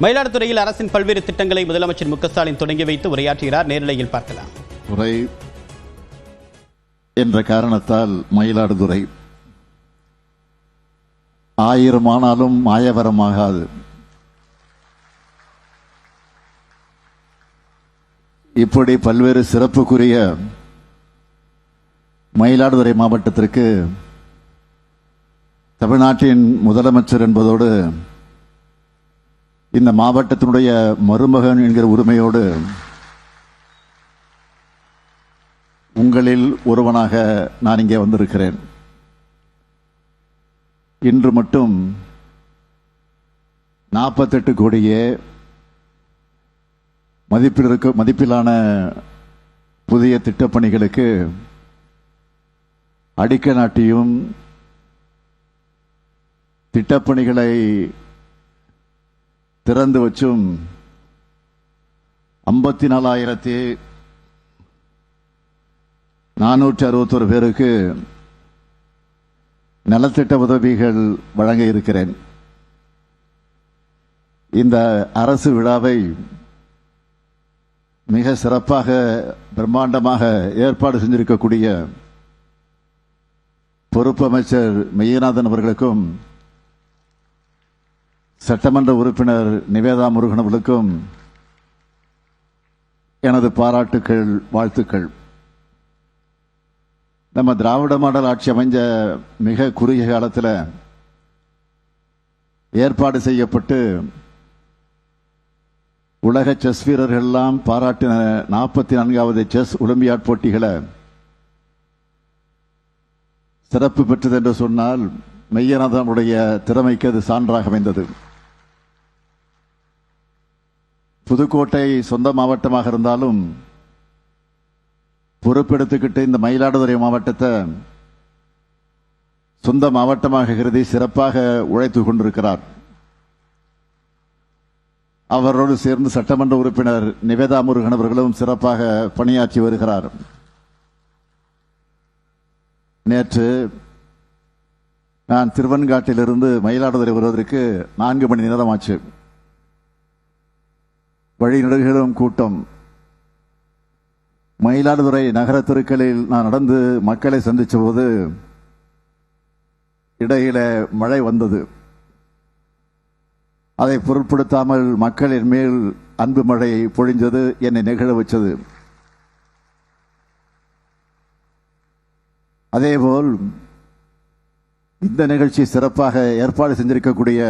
மயிலாடுதுறையில் அரசின் பல்வேறு திட்டங்களை முதலமைச்சர் மு.க. ஸ்டாலின் தொடங்கி வைத்து உரையாற்றுகிறார். நேரலையில் பார்க்கலாம். உரை என்ற காரணத்தால் மயிலாடுதுறை 1000 ஆனாலும் மாயவரமாகாது. இப்படி பல்வேறு சிறப்புக்குரிய மயிலாடுதுறை மாவட்டத்திற்கு தமிழ்நாட்டின் முதலமைச்சர் என்பதோடு இந்த மாவட்டத்தினுடைய மருமகன் என்கிற உரிமையோடு உங்களில் ஒருவனாக நான் இங்கே வந்திருக்கிறேன். இன்று மட்டும் 48 கோடியே மதிப்பிலான புதிய திட்டப்பணிகளுக்கு அடிக்கல் நாட்டியும் திட்டப்பணிகளை திறந்து வச்சும் 54,461 பேருக்கு நலத்திட்ட உதவிகள் வழங்க இருக்கிறேன். இந்த அரசு விழாவை மிக சிறப்பாக பிரம்மாண்டமாக ஏற்பாடு செஞ்சிருக்கக்கூடிய பொறுப்பு அமைச்சர் மெய்யநாதன் அவர்களுக்கும் சட்டமன்ற உறுப்பினர் நிவேதா முருகன் அவர்களுக்கும் எனது பாராட்டுக்கள், வாழ்த்துக்கள். நம்ம திராவிட மாடல் ஆட்சி அமைஞ்ச மிக குறுகிய காலத்தில் ஏற்பாடு செய்யப்பட்டு உலக செஸ் வீரர்கள் எல்லாம் பாராட்டின 44வது செஸ் ஒலிம்பியாட் போட்டிகளை சிறப்பு பெற்றது என்று சொன்னால் மெய்யநாதனுடைய திறமைக்கு அது சான்றாக அமைந்தது. புதுக்கோட்டை சொந்த மாவட்டமாக இருந்தாலும் பொறுப்பெடுத்துக்கிட்டு இந்த மயிலாடுதுறை மாவட்டத்தை சொந்த மாவட்டமாக கருதி சிறப்பாக உழைத்துக் கொண்டிருக்கிறார். அவரோடு சேர்ந்து சட்டமன்ற உறுப்பினர் நிவேதா முருகன் அவர்களும் சிறப்பாக பணியாற்றி வருகிறார். நேற்று நான் திருவெண்காட்டிலிருந்து மயிலாடுதுறை வருவதற்கு 4 மணி நேரம் ஆச்சு. வழிநெடுகிலும் கூட்டம். மயிலாடுதுறை நகர தெருக்களில் நான் நடந்து மக்களை சந்தித்த போது இடையில மழை வந்தது. அதை பொருட்படுத்தாமல் மக்களின் மேல் அன்பு மழை பொழிஞ்சது, என்னை நெகிழ வச்சது. அதேபோல் இந்த நிகழ்ச்சி சிறப்பாக ஏற்பாடு செஞ்சிருக்கக்கூடிய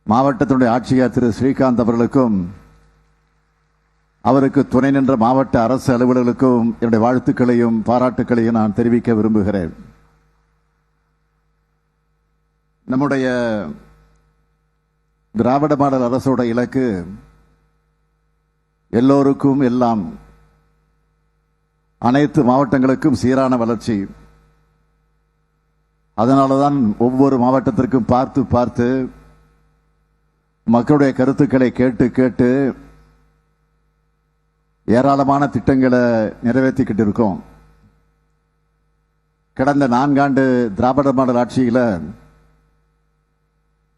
மாவட்டத்தினுடைய ஆட்சியர் திரு ஸ்ரீகாந்த் அவர்களுக்கும் அவருக்கு துணை நின்ற மாவட்ட அரசு அலுவலர்களுக்கும் என்னுடைய வாழ்த்துக்களையும் பாராட்டுக்களையும் நான் தெரிவிக்க விரும்புகிறேன். நம்முடைய திராவிட மாடல் அரசோட இலக்கு எல்லோருக்கும் எல்லாம், அனைத்து மாவட்டங்களுக்கும் சீரான வளர்ச்சி. அதனாலதான் ஒவ்வொரு மாவட்டத்திற்கும் பார்த்து பார்த்து மக்களுடைய கருத்துக்களை கேட்டு கேட்டு ஏராளமான திட்டங்களை நிறைவேற்றிக்கிட்டு இருக்கோம். கடந்த 4 ஆண்டு திராவிட மாடல் ஆட்சியில்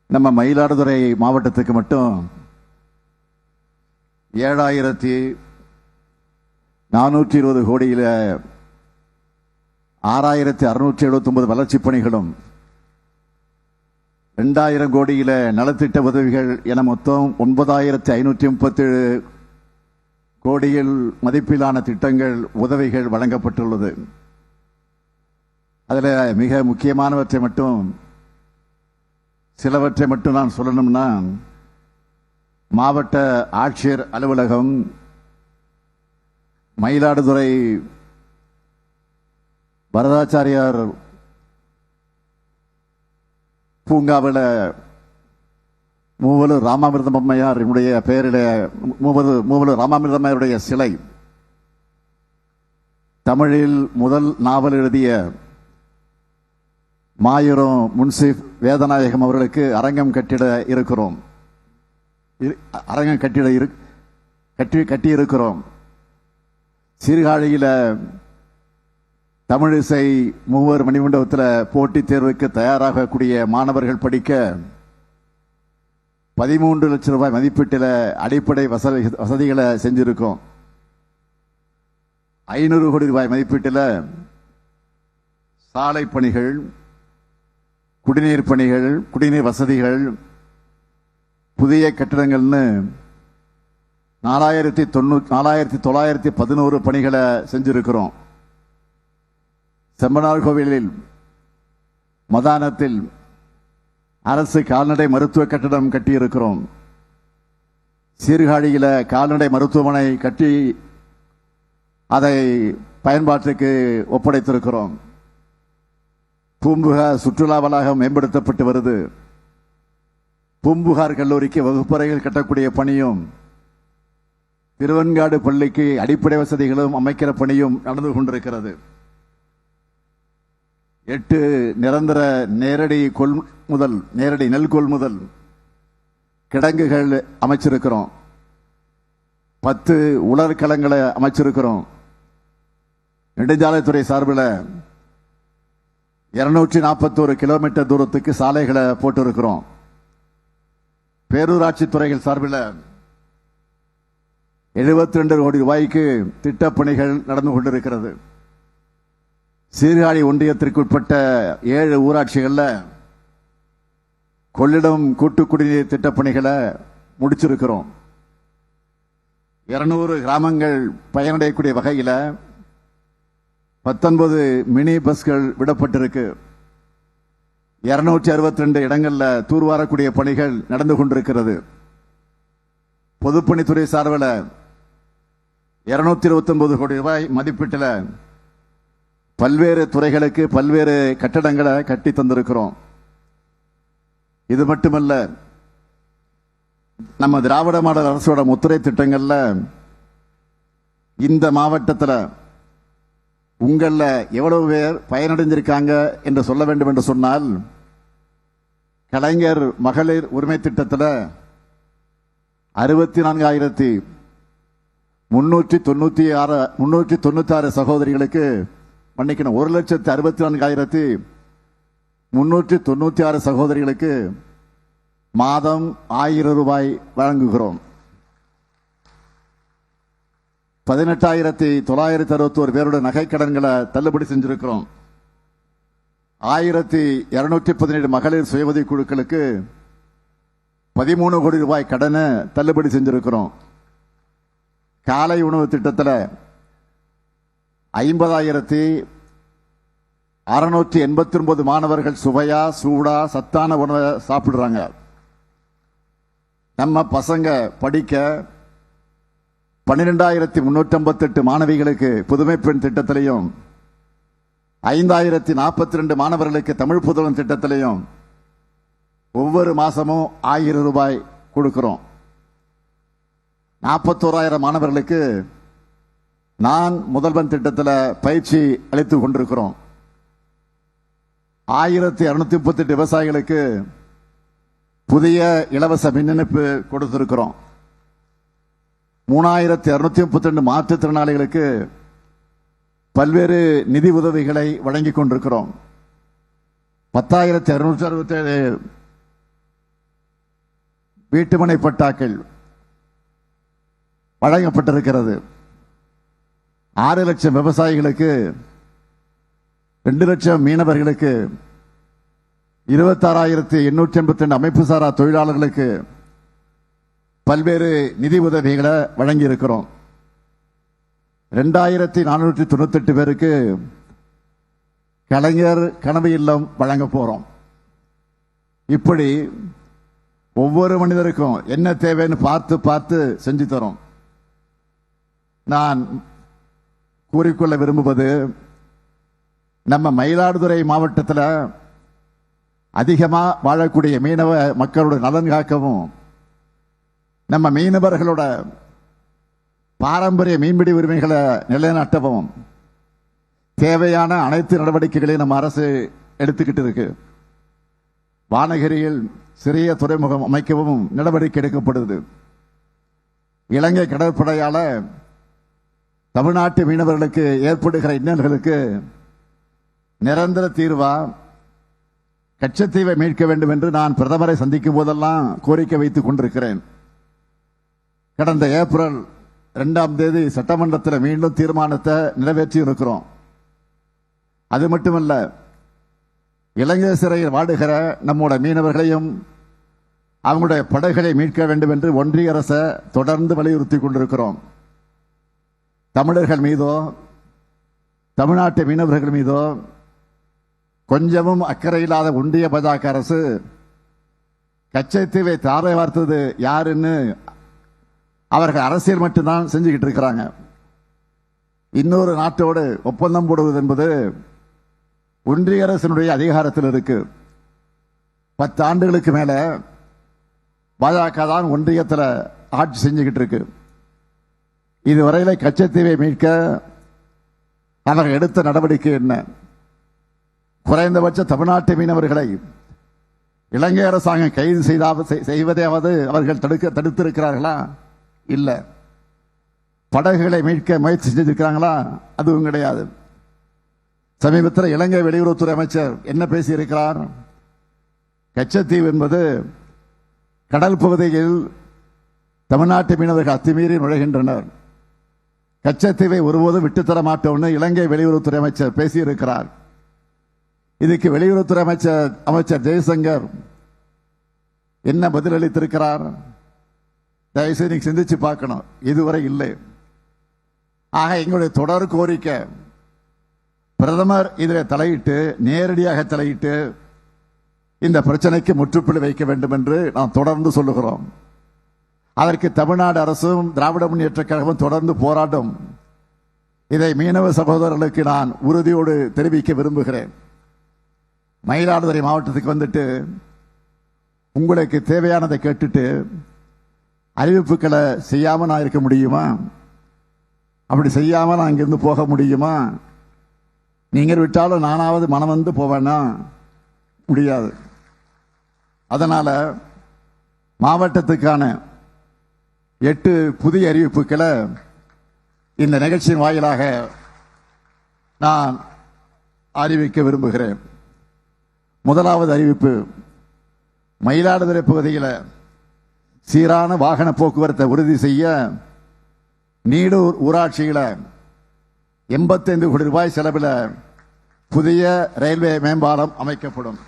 நம்ம மயிலாடுதுறை மாவட்டத்துக்கு மட்டும் 7,420 கோடியில் 6,679 வளர்ச்சிப் பணிகளும் 2,000 கோடியில் நலத்திட்ட உதவிகள் என மொத்தம் 9,537 கோடியில் மதிப்பிலான திட்டங்கள் உதவிகள் வழங்கப்பட்டுள்ளது. அதில் மிக முக்கியமானவற்றை மட்டும் சிலவற்றை மட்டும் நான் சொல்லணும்னா, மாவட்ட ஆட்சியர் அலுவலகம், மயிலாடுதுறை வரதாச்சாரியார் பூங்காவில் மூவலூர் ராமாமிர்தம் அம்மையார் பெயரில் மூவலூர் ராமாமிர்தம் அம்மையாருடைய சிலை, தமிழில் முதல் நாவல் எழுதிய மாயூரம் முன்சிப் வேதநாயகம் அவர்களுக்கு அரங்கம் கட்டிட இருக்கிறோம். கட்டியிருக்கிறோம். சீர்காழியில் தமிழிசை மூவர் மணிமண்டபத்தில் போட்டித் தேர்வுக்கு தயாராகக்கூடிய மாணவர்கள் படிக்க 13 லட்சம் ரூபாய் மதிப்பீட்டில் அடிப்படை வசதிகளை செஞ்சிருக்கோம். 500 கோடி ரூபாய் மதிப்பீட்டில் சாலை பணிகள், குடிநீர் பணிகள், குடிநீர் வசதிகள், புதிய கட்டிடங்கள்னு 4911 பணிகளை செஞ்சிருக்கிறோம். செம்பனார் கோவிலில் மதானத்தில் அரசு கால்நடை மருத்துவ கட்டடம் கட்டியிருக்கிறோம். சீர்காழியில கால்நடை மருத்துவமனை கட்டி அதை பயன்பாட்டுக்கு ஒப்படைத்திருக்கிறோம். பூம்புகார் சுற்றுலா வளாகம் மேம்படுத்தப்பட்டு வருது. பூம்புகார் கல்லூரிக்கு வகுப்பறைகள் கட்டக்கூடிய பணியும், திருவெண்காடு பள்ளிக்கு அடிப்படை வசதிகளும் அமைக்கிற பணியும் நடந்து கொண்டிருக்கிறது. 8 நிரந்தர நேரடி நெல் கொள்முதல் கிடங்குகள் அமைச்சிருக்கிறோம். 10 உலர்களங்களை அமைச்சிருக்கிறோம். நெடுஞ்சாலைத்துறை சார்பில் 241 கிலோமீட்டர் தூரத்துக்கு சாலைகளை போட்டிருக்கிறோம். பேரூராட்சி துறைகள் சார்பில் 72 கோடி ரூபாய்க்கு திட்டப்பணிகள் நடந்து கொண்டிருக்கிறது. சீர்காழி ஒன்றியத்திற்குட்பட்ட 7 ஊராட்சிகளில் கொள்ளிடம் கூட்டு குடிநீர் திட்டப்பணிகளை முடிச்சிருக்கிறோம். 200 கிராமங்கள் பயனடையக்கூடிய வகையில் 19 மினி பஸ்கள் விடப்பட்டிருக்கு. 262 இடங்களில் தூர்வாரக்கூடிய பணிகள் நடந்து கொண்டிருக்கிறது. பொதுப்பணித்துறை சார்பில் 229 கோடி ரூபாய் மதிப்பீட்டில் பல்வேறு துறைகளுக்கு பல்வேறு கட்டடங்களை கட்டி தந்திருக்கிறோம். இது மட்டுமல்ல, நம்ம திராவிட மாடல் அரசோட முத்திரை திட்டங்கள்ல இந்த மாவட்டத்தில் உங்கள எவ்வளவு பேர் பயனடைஞ்சிருக்காங்க என்று சொல்ல வேண்டும் என்று சொன்னால், கலைஞர் மகளிர் உரிமை திட்டத்தில் 64,396 சகோதரிகளுக்கு, மன்னிக்கணும், 1,64,396 சகோதரிகளுக்கு மாதம் 1000 ரூபாய் வழங்குகிறோம். 18,961 பேரோட நகை கடன்களை தள்ளுபடி செஞ்சிருக்கிறோம். 1,217 மகளிர் சுய உதவி குழுக்களுக்கு 13 கோடி ரூபாய் கடனை தள்ளுபடி செஞ்சிருக்கிறோம். காலை உணவு திட்டத்தில் 50,689 மாணவர்கள் சுவையா சூடா சத்தான உணவை சாப்பிடுறாங்க. நம்ம பசங்க படிக்க 12,358 மாணவிகளுக்கு புதுமை பெண் திட்டத்திலையும், 5,042 மாணவர்களுக்கு தமிழ் புதல்வன் திட்டத்திலையும் ஒவ்வொரு மாசமும் 1000 ரூபாய் கொடுக்கிறோம். 41,000 மாணவர்களுக்கு நான் முதல்வன் திட்டத்தில் பயிற்சி அளித்துக் கொண்டிருக்கிறோம். 1,238 விவசாயிகளுக்கு புதிய இலவச மின் இணைப்பு கொடுத்திருக்கிறோம். 3,232 மாற்றுத்திறனாளிகளுக்கு பல்வேறு நிதி உதவிகளை வழங்கிக் கொண்டிருக்கிறோம். 10,267 வீட்டுமனை பட்டாக்கள் வழங்கப்பட்டிருக்கிறது. 6 லட்சம் விவசாயிகளுக்கு, 2 லட்சம் மீனவர்களுக்கு, 26,882 அமைப்பு சாரா தொழிலாளர்களுக்கு பல்வேறு நிதி உதவிகளை வழங்கி இருக்கிறோம். 2,498 பேருக்கு கலைஞர் கனவு இல்லம் வழங்க போறோம். இப்படி ஒவ்வொரு மனிதருக்கும் என்ன தேவைன்னு பார்த்து பார்த்து செஞ்சு தரோம். நான் கூறிக்கொள்ள விரும்புவது, நம்ம மயிலாடுதுறை மாவட்டத்தில் அதிகமாக வாழக்கூடிய மீனவ மக்களோட நலன் காக்கவும், நம்ம மீனவர்களோட பாரம்பரிய மீன்பிடி உரிமைகளை நிலைநாட்டவும் தேவையான அனைத்து நடவடிக்கைகளையும் நம்ம அரசு எடுத்துக்கிட்டு இருக்கு. வானகிரியில் சிறிய துறைமுகம் அமைக்கவும் நடவடிக்கை எடுக்கப்படுது. இலங்கை கடற்படையால தமிழ்நாட்டு மீனவர்களுக்கு ஏற்படுகிற இன்னல்களுக்கு நிரந்தர தீர்வா கச்சத்தீவை மீட்க வேண்டும் என்று நான் பிரதமரை சந்திக்கும் போதெல்லாம் கோரிக்கை வைத்துக் கொண்டிருக்கிறேன். கடந்த ஏப்ரல் 2ஆம் தேதி சட்டமன்றத்தில் மீண்டும் தீர்மானத்தை நிறைவேற்றி இருக்கிறோம். அது மட்டுமல்ல, இலங்கை சிறையில் வாடுகிற நம்முடைய மீனவர்களையும் அவங்களுடைய படகுகளை மீட்க வேண்டும் என்று ஒன்றிய அரசை தொடர்ந்து வலியுறுத்தி கொண்டிருக்கிறோம். தமிழர்கள் மீதோ தமிழ்நாட்டு மீனவர்கள் மீதோ கொஞ்சமும் அக்கறை இல்லாத ஒன்றிய பாஜக அரசு கச்சத்தீவை தாரை வார்த்தது யாருன்னு அவர்கள் அரசியல் மட்டும்தான் செஞ்சுக்கிட்டு இருக்கிறாங்க. இன்னொரு நாட்டோடு ஒப்பந்தம் போடுவது என்பது ஒன்றிய அரசினுடைய அதிகாரத்தில் இருக்கு. 10 ஆண்டுகளுக்கு மேல பாஜக தான் ஒன்றியத்தில் ஆட்சி செஞ்சுக்கிட்டு இருக்கு. இதுவரையில கச்சத்தீவை மீட்க அவர்கள் எடுத்த நடவடிக்கை என்ன? குறைந்தபட்ச தமிழ்நாட்டு மீனவர்களை இலங்கை அரசாங்கம் கைது செய்வதையாவது அவர்கள் தடுத்திருக்கிறார்களா? இல்ல. படகுகளை மீட்க முயற்சி செஞ்சிருக்கிறாங்களா? அதுவும் கிடையாது. சமீபத்தில் இலங்கை வெளியுறவுத்துறை அமைச்சர் என்ன பேசியிருக்கிறார்? கச்சத்தீவு என்பது கடல் பகுதியில் தமிழ்நாட்டு மீனவர்கள் அத்துமீறி நுழைகின்றனர். கச்சத்தீவை ஒருபோதும் விட்டுத்தர மாட்டோம்னு இலங்கை வெளியுறவுத்துறை அமைச்சர் பேசியிருக்கிறார். இதுக்கு வெளியுறவுத்துறை அமைச்சர் ஜெய்சங்கர் என்ன பதிலளித்திருக்கிறார்? தயவுசெய்து நீங்க சிந்திச்சு பார்க்கணும். இதுவரை இல்லை. ஆக எங்களுடைய தொடர் கோரிக்கை, பிரதமர் இதில் தலையிட்டு நேரடியாக தலையிட்டு இந்த பிரச்சனைக்கு முற்றுப்புள்ளி வைக்க வேண்டும் என்று நாம் தொடர்ந்து சொல்லுகிறோம். அதற்கு தமிழ்நாடு அரசும் திராவிட முன்னேற்றக் கழகமும் தொடர்ந்து போராட்டம். இதை மீனவ சகோதரர்களுக்கு நான் உறுதியோடு தெரிவிக்க விரும்புகிறேன். மயிலாடுதுறை மாவட்டத்துக்கு வந்துட்டு உங்களுக்கு தேவையானதை கேட்டுட்டு அறிவிப்புகளை செய்யாம நான் இருக்க முடியுமா? அப்படி செய்யாம நான் இங்கிருந்து போக முடியுமா? நீங்கள் விட்டாலும் நானாவது மனம் வந்து போவேன்னா முடியாது. அதனால மாவட்டத்துக்கான 8 புதிய அறிவிப்புகளை இந்த நிகழ்ச்சியின் வாயிலாக நான் அறிவிக்க விரும்புகிறேன். முதலாவது அறிவிப்பு, மயிலாடுதுறை பகுதியில் சீரான வாகன போக்குவரத்தை உறுதி செய்ய நீடூர் ஊராட்சியில் 85 கோடி ரூபாய் செலவில் புதிய ரயில்வே மேம்பாலம் அமைக்கப்படும்.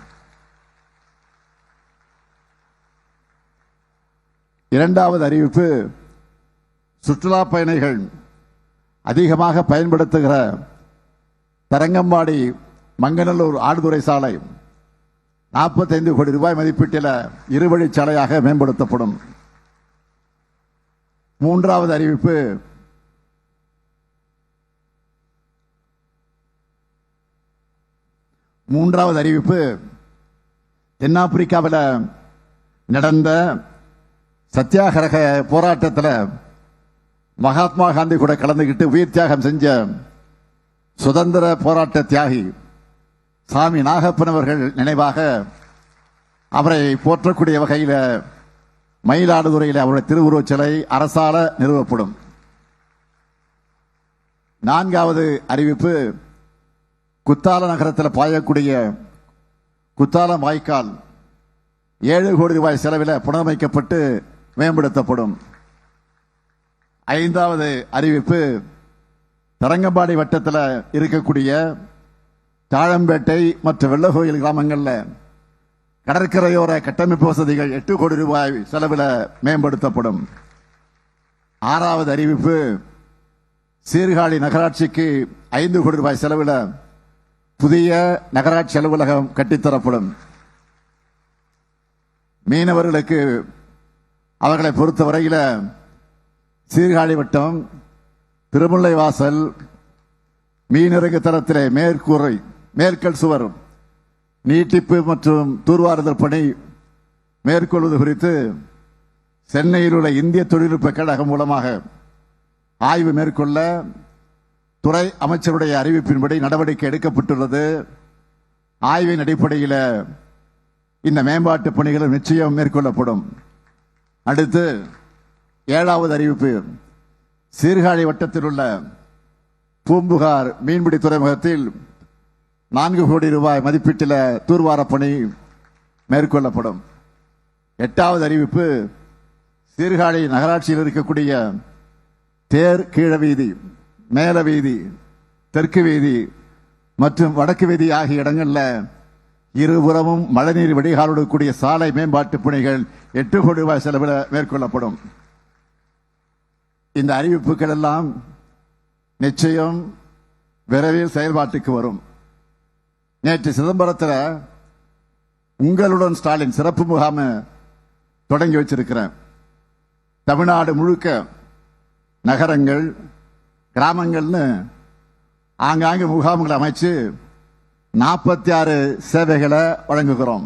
இரண்டாவது அறிவிப்பு, சுற்றுலா பயணிகள் அதிகமாக பயன்படுத்துகிற தரங்கம்பாடி மங்கநல்லூர் ஆடுதுறை சாலை 45 கோடி ரூபாய் மதிப்பீட்டில் இருவழிச்சாலையாக மேம்படுத்தப்படும். மூன்றாவது அறிவிப்பு, தென்னாப்பிரிக்காவில் நடந்த சத்தியாகிரக போராட்டத்தில் மகாத்மா காந்தி கூட கலந்துகிட்டு உயிர் தியாகம் செஞ்ச சுதந்திர போராட்ட தியாகி சாமி நாகப்பன் அவர்கள் நினைவாக அவரை போற்றக்கூடிய வகையில் மயிலாடுதுறையில் அவருடைய திருவுருவச் சிலை அரசால நிறுவப்படும். நான்காவது அறிவிப்பு, குத்தால நகரத்தில் பாயக்கூடிய குத்தாலம் வாய்க்கால் 7 கோடி ரூபாய் செலவில் புனரமைக்கப்பட்டு மேம்படுத்தப்படும். ஐந்தாவது அறிவிப்பு, தரங்கம்பாடி வட்டத்தில் இருக்கக்கூடிய தாழம்பேட்டை மற்றும் வெள்ளகோயில் கிராமங்களில் கடற்கரையோர கட்டமைப்பு வசதிகள் 8 கோடி ரூபாய் செலவில் மேம்படுத்தப்படும். ஆறாவது அறிவிப்பு, சீர்காழி நகராட்சிக்கு 5 கோடி ரூபாய் செலவில் புதிய நகராட்சி அலுவலகம் கட்டித்தரப்படும். மீனவர்களுக்கு அவர்களை பொறுத்தவரையில் சீர்காழி வட்டம் திருமுல்லை வாசல் மீனிறங்கு தரத்திலே மேற்கல் சுவர் நீட்டிப்பு மற்றும் தூர்வாறுதல் பணி மேற்கொள்வது குறித்து சென்னையில் உள்ள இந்திய தொழில்நுட்ப கழகம் மூலமாக ஆய்வு மேற்கொள்ள துறை அமைச்சருடைய அறிவிப்பின்படி நடவடிக்கை எடுக்கப்பட்டுள்ளது. ஆய்வின் அடிப்படையில் இந்த மேம்பாட்டு பணிகள் நிச்சயம் மேற்கொள்ளப்படும். அடுத்து 7வது அறிவிப்பு, சீர்காழி வட்டத்தில் உள்ள பூம்புகார் மீன்பிடி துறைமுகத்தில் 4 கோடி ரூபாய் மதிப்பீட்டில் தூர்வார பணி மேற்கொள்ளப்படும். 8வது அறிவிப்பு, சீர்காழி நகராட்சியில் இருக்கக்கூடிய தேர் கீழ வீதி, மேல வீதி, தெற்கு வீதி மற்றும் வடக்கு வீதி ஆகிய இடங்கள்ல இருபுறமும் மழைநீர் வடிகாலோடு கூடிய சாலை மேம்பாட்டு பணிகள் 8 கோடி ரூபாய் செலவில் மேற்கொள்ளப்படும். இந்த அறிவிப்புகள் எல்லாம் நிச்சயம் விரைவில் செயல்பாட்டுக்கு வரும். நேற்று சிதம்பரத்தில் உங்களுடன் ஸ்டாலின் சிறப்பு முகாம் தொடங்கி வச்சிருக்கிறேன். தமிழ்நாடு முழுக்க நகரங்கள், கிராமங்கள்னு ஆங்காங்கே முகாம்களை அமைச்சு 46 சேவைகளை வழங்குகிறோம்.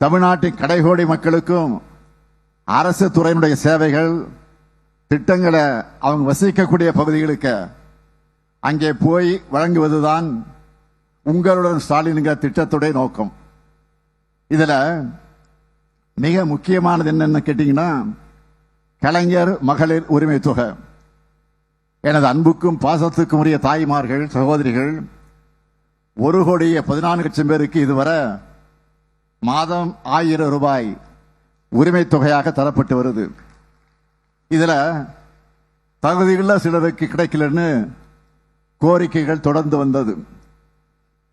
தமிழ்நாட்டின் கடைகோடி மக்களுக்கும் அரசு துறையினுடைய சேவைகள், திட்டங்களை அவங்க வசிக்கக்கூடிய பகுதிகளுக்கு அங்கே போய் வழங்குவதுதான் உங்களுடன் ஸ்டாலின்கிற திட்டத்துடைய நோக்கம். இதுல மிக முக்கியமானது என்னன்னு கேட்டீங்கன்னா, கலைஞர் மகளிர் உரிமை தொகை. எனது அன்புக்கும் பாசத்துக்கும் உரிய தாய்மார்கள், சகோதரிகள், 1,14,00,000 பேருக்கு இதுவரை மாதம் 1000 ரூபாய் உரிமை தொகையாக தரப்பட்டு வருது. இதுல தகுதியுள்ள சிலருக்கு கிடைக்கலன்னு கோரிக்கைகள் தொடர்ந்து வந்தது.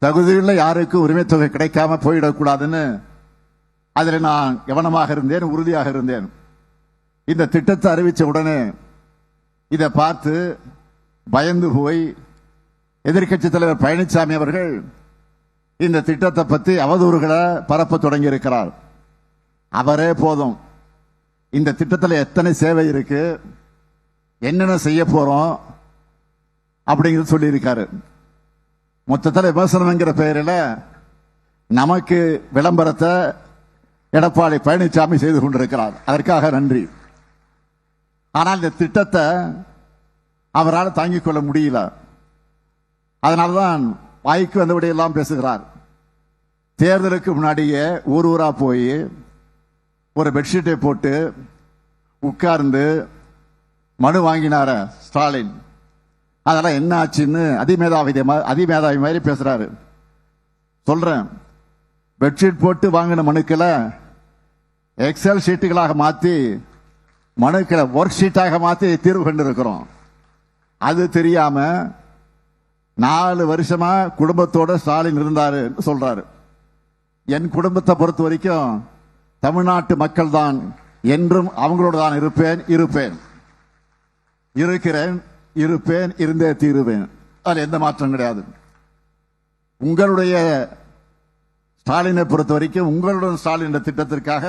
தகுதியுள்ள யாருக்கும் உரிமை தொகை கிடைக்காம போயிடக்கூடாதுன்னு அதில் நான் கவனமாக இருந்தேன், உறுதியாக இருந்தேன். இந்த திட்டத்தை அறிவிச்ச உடனே இதை பார்த்து பயந்து போய் எதிர்க்கட்சி தலைவர் பழனிசாமி அவர்கள் இந்த திட்டத்தை பற்றி அவதூறுகளை பரப்ப தொடங்கி இருக்கிறார். அவரே போதும், இந்த திட்டத்தில் எத்தனை சேவை இருக்கு, என்னென்ன செய்ய போறோம் அப்படிங்கிறது சொல்லியிருக்காரு. மொத்தத்தில் விமர்சனம்ங்கிற பெயரில் நமக்கு விளம்பரத்தை எடப்பாடி பழனிசாமி செய்து கொண்டிருக்கிறார். அதற்காக நன்றி. ஆனால் இந்த திட்டத்தை அவரால் தாங்கிக் கொள்ள முடியல. அதனால்தான் வாய்க்கு வந்தபடியெல்லாம் பேசுகிறார். தேர்தலுக்கு முன்னாடியே ஊர் ஊரா போய் ஒரு பெட்ஷீட்டை போட்டு உட்கார்ந்து மனு வாங்கினார ஸ்டாலின். அதெல்லாம் என்ன ஆச்சுன்னு அதிமேதாவி மாதிரி பேசுறாரு. சொல்றேன், பெட்ஷீட் போட்டு வாங்கின மனுக்களை எக்ஸல் ஷீட்டுகளாக மாற்றி, மனுக்களை ஒர்க் ஷீட்டாக மாற்றி தீர்வு கண்டிருக்கிறோம். அது தெரியாம 4 வருஷமா குடும்பத்தோட ஸ்டாலின் இருந்தாரு சொல்றாரு. என் குடும்பத்தை பொறுத்த வரைக்கும் தமிழ்நாட்டு மக்கள் தான், என்றும் அவங்களோட தான் இருக்கிறேன், இருந்தே தீருவேன். அதில் எந்த மாற்றம் கிடையாது. உங்களுடைய ஸ்டாலினை பொறுத்த வரைக்கும் உங்களுடன் ஸ்டாலின் திட்டத்திற்காக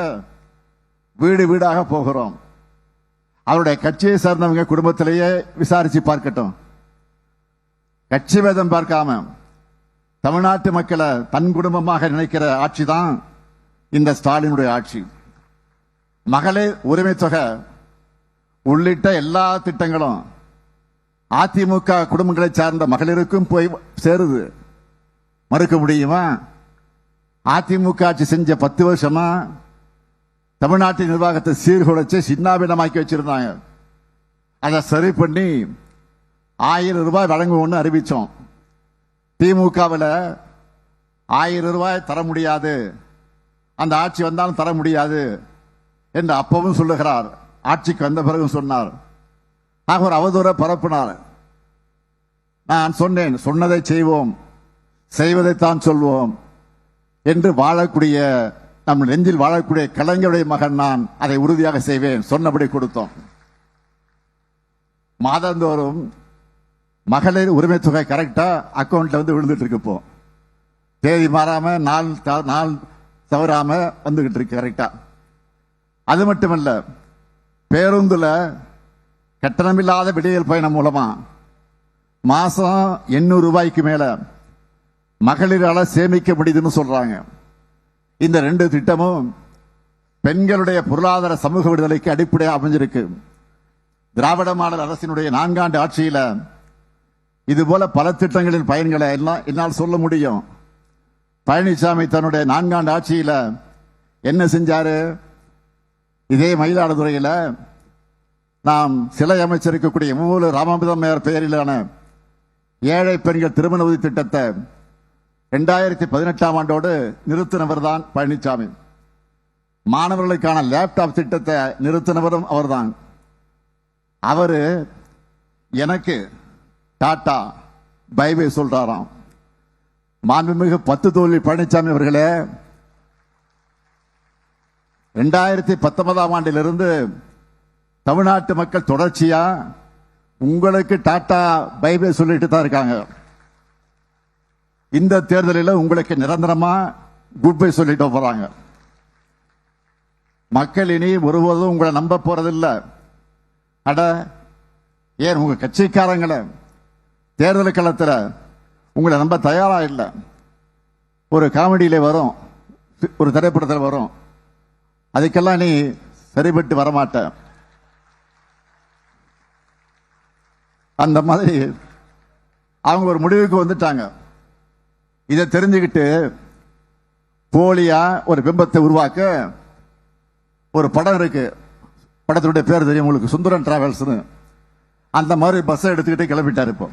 வீடு வீடாக போகிறோம். அவருடைய கட்சியை சார்ந்தவங்க குடும்பத்திலேயே விசாரிச்சு பார்க்கட்டும். கட்சி பேதம் பார்க்காம தமிழ்நாட்டு மக்களை தன் குடும்பமாக நினைக்கிற ஆட்சி தான் இந்த ஸ்டாலினுடைய ஆட்சி. மகளிர் உரிமை தொகை உள்ளிட்ட எல்லா திட்டங்களும் அதிமுக குடும்பங்களை சார்ந்த மகளிருக்கும் போய் சேருது. மறுக்க முடியுமா? அதிமுக ஆட்சி செஞ்ச 10 வருஷமா தமிழ்நாட்டின் நிர்வாகத்தை சீர்குலைச்சு சின்னாபின்னமாக்கி வச்சிருந்தாங்க. அதை சரி பண்ணி 1000 ரூபாய் வழங்குவோம்னு அறிவிச்சோம். திமுகவில் 1000 ரூபாய் தர முடியாது, அந்த ஆட்சி வந்தாலும் தர முடியாது என்று அப்பவும் சொல்லுகிறார். ஆட்சிக்கு வந்த பிறகு சொன்னார். அவர் அவதூற பரப்பினார். நான் சொன்னேன், சொன்னதை செய்வோம், செய்வதைத்தான் சொல்வோம் என்று வாழக்கூடிய, நம் நெஞ்சில் வாழக்கூடிய கலைஞருடைய மகன் நான். அதை உறுதியாக செய்வேன். சொன்னபடி கொடுத்தோம். மாதந்தோறும் மகளிர் உரிமை தொகை கரெக்டா அக்கௌண்ட்ல வந்து விழுந்துட்டு இருக்கு. இப்போ தேதி மாறாம நாள் தவறாம வந்துகிட்டு இருக்கு கரெக்டா. அது மட்டுமல்ல, பேருந்துல கட்டணமில்லாத விடியல் பயணம் மூலமா மாசம் 800 ரூபாய்க்கு மேல மகளிரால சேமிக்க முடியுதுன்னு சொல்றாங்க. இந்த 2 திட்டமும் பெண்களுடைய பொருளாதார சமூக விடுதலைக்கு அடிப்படையாக அமைஞ்சிருக்கு. திராவிட மாடல் அரசினுடைய 4 ஆண்டு ஆட்சியில இது போல பல திட்டங்களின் பயன்களை எல்லாம் என்னால் சொல்ல முடியும். பழனிசாமி தன்னுடைய 4 ஆண்டு ஆட்சியில என்ன செஞ்சாரு? இதே மயிலாடுதுறையில நாம் சிலை அமைச்சிருக்கக்கூடிய மூல ராமாமிர்தம் பெயரிலான ஏழை பெண்கள் திருமண உதவி திட்டத்தை 2018ஆம் ஆண்டோடு நிறுத்தினவர் தான் பழனிசாமி. மாணவர்களுக்கான லேப்டாப் திட்டத்தை நிறுத்தினவரும் அவர்தான். அவரு எனக்கு டாடா பை பை சொல்றாராம். மாண்புமிகு 10 தோல்வி பழனிசாமி அவர்களே, 2019ஆம் ஆண்டிலிருந்து தமிழ்நாட்டு மக்கள் தொடர்ச்சியா உங்களுக்கு டாடா பை பை சொல்லிட்டு தான் இருக்காங்க. இந்த தேர்தலில் உங்களுக்கு நிரந்தரமா குட் பை சொல்லிட்டு போறாங்க. மக்கள் இனி ஒருபோதும் உங்களை நம்ப போறதில்லை. அட ஏன் உங்க கட்சிக்காரங்களை தேர்தல் களத்தில் உங்களை நம்ப தயாரா இல்லை. ஒரு காமெடியில வரும், ஒரு திரைப்படத்தில் வரும், அதுக்கெல்லாம் நீ சரிபட்டு வரமாட்ட. அந்த மாதிரி அவங்க ஒரு முடிவுக்கு வந்துட்டாங்க. இதை தெரிஞ்சுக்கிட்டு போலியா ஒரு பிம்பத்தை உருவாக்க ஒரு படம் இருக்கு. படத்தினுடைய பேர் தெரியும் உங்களுக்கு, சுந்தரன் டிராவல்ஸ். அந்த மாதிரி பஸ்ஸை எடுத்துக்கிட்டு கிளம்பிட்டார். இப்போ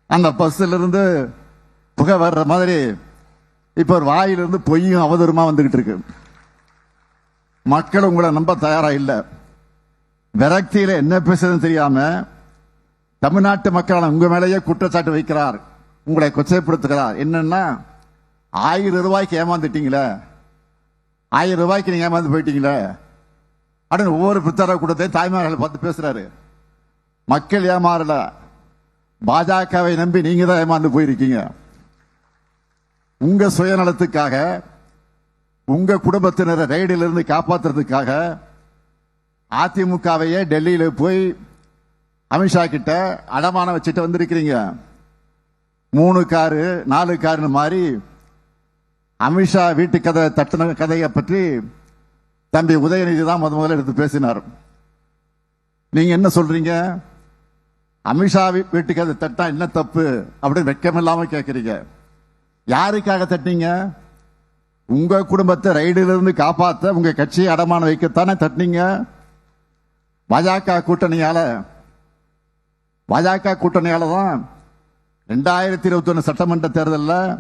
அந்த பஸ்ல இருந்து புகை வர்ற மாதிரி இப்ப ஒரு வாயிலிருந்து பொய்யும் அவதூறுமா வந்துகிட்டு இருக்கு. மக்கள் உங்களை நம்ப தயாரா இல்லை. விரக்தியில என்ன பேசுறதுன்னு தெரியாம தமிழ்நாட்டு மக்களான உங்க மேலேயே குற்றச்சாட்டு வைக்கிறார், உங்களை கொச்சைப்படுத்துகிறார். என்னன்னா 1000 ரூபாய்க்கு ஏமாந்துட்டீங்களே, 1000 ரூபாய்க்கு நீங்க ஏமாந்து போயிட்டீங்களே அப்படின்னு ஒவ்வொரு பித்தர கூட்டத்தையும் தாய்மார்களை பார்த்து பேசுறாரு. மக்கள் ஏமாறல, பாஜகவை நம்பி நீங்க தான் ஏமாந்து போயிருக்கீங்க. உங்க சுயநலத்துக்காக, உங்க குடும்பத்தினரை ரைடில் இருந்து காப்பாற்றுறதுக்காக அதிமுகவையே டெல்லியில போய் அமித்ஷா கிட்ட அடமானம் வச்சுட்டு வந்திருக்கிறீங்க. 3 காரு 4 காருன்னு மாதிரி அமித்ஷா வீட்டு கதை தட்டின கதையை பற்றி தம்பி உதயநிதி தான் முதல்ல எடுத்து பேசினார். நீங்க என்ன சொல்றீங்க? அமித்ஷா வீட்டு கதை தட்டா என்ன தப்பு அப்படின்னு வெட்கமில்லாம கேட்கறீங்க. யாருக்காக தட்டினீங்க? உங்க குடும்பத்தை ரைடில் இருந்து காப்பாற்ற உங்க கட்சியை அடமானம் வைக்கத்தானே தட்டினீங்க. பாஜக கூட்டணியால தான் 2021 சட்டமன்ற தேர்தலில்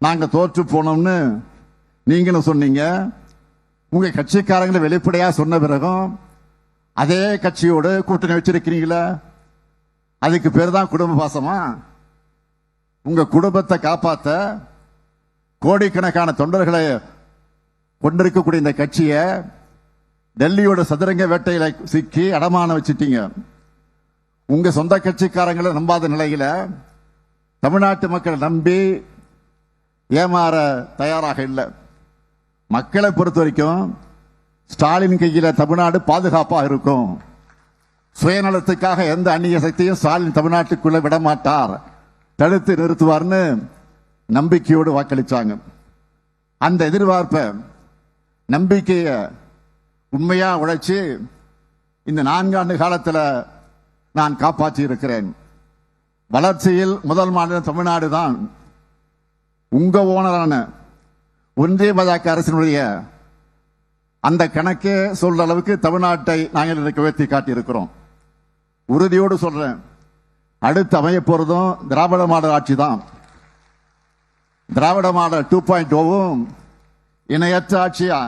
நாங்க தோற்று போனோம்னு நீங்களும் சொன்னீங்க. உங்க கட்சிக்காரங்களை வெளிப்படையா சொன்ன பிறகும் அதே கட்சியோடு கூட்டணி வச்சிருக்கிறீங்களா? அதுக்கு பேர் தான் குடும்ப பாசமா? உங்க குடும்பத்தை காப்பாற்ற கோடிக்கணக்கான தொண்டர்களை கொண்டிருக்கக்கூடிய இந்த கட்சியை டெல்லியோட சதுரங்க வேட்டையில சிக்கி அடமானம் வச்சிட்டீங்க. உங்க சொந்த கட்சிக்காரங்களை நம்பாத நிலையில தமிழ்நாட்டு மக்கள் நம்பி ஏமாற தயாராக இல்லை. மக்களை பொறுத்த வரைக்கும் ஸ்டாலின் கையில தமிழ்நாடு பாதுகாப்பா இருக்கும். சுயநலத்துக்காக எந்த அந்நிய சக்தியும் ஸ்டாலின் தமிழ்நாட்டுக்குள்ள விட மாட்டார், தடுத்து நிறுத்துவார்னு நம்பிக்கையோடு வாக்களிச்சாங்க. அந்த எதிர்பார்ப்ப நம்பிக்கைய உண்மையா உழைச்சி இந்த 4 ஆண்டு காலத்தில் நான் காப்பாற்றி இருக்கிறேன். வளர்ச்சியில் முதல் மாநிலம் தமிழ்நாடு தான். உங்க ஓனரான ஒன்றிய பாஜக அரசினுடைய அந்த கணக்கே சொல்ற அளவுக்கு தமிழ்நாட்டை நாங்கள் இன்றைக்கு உயர்த்தி காட்டியிருக்கிறோம். உறுதியோடு சொல்றேன், அடுத்து அமைய போறதும் திராவிட மாடல் ஆட்சி தான். திராவிட மாடல் 2.0வும் இணையற்ற ஆட்சியா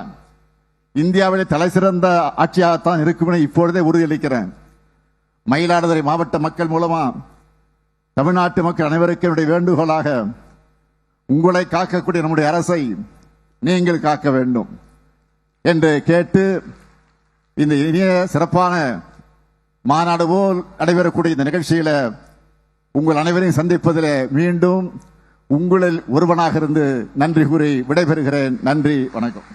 இந்தியாவிலே தலை சிறந்த ஆட்சியாகத்தான் இருக்கும் என இப்பொழுதே உறுதியளிக்கிறேன். மயிலாடுதுறை மாவட்ட மக்கள் மூலமா தமிழ்நாட்டு மக்கள் அனைவருக்கும் என்னுடைய வேண்டுகோளாக, உங்களை காக்கக்கூடிய நம்முடைய அரசை நீங்கள் காக்க வேண்டும் என்று கேட்டு இந்த இனிய சிறப்பான மாநாடு போல் நடைபெறக்கூடிய இந்த நிகழ்ச்சியில உங்கள் அனைவரையும் சந்திப்பதில் மீண்டும் உங்களில் ஒருவனாக இருந்து நன்றி கூறி விடைபெறுகிறேன். நன்றி, வணக்கம்.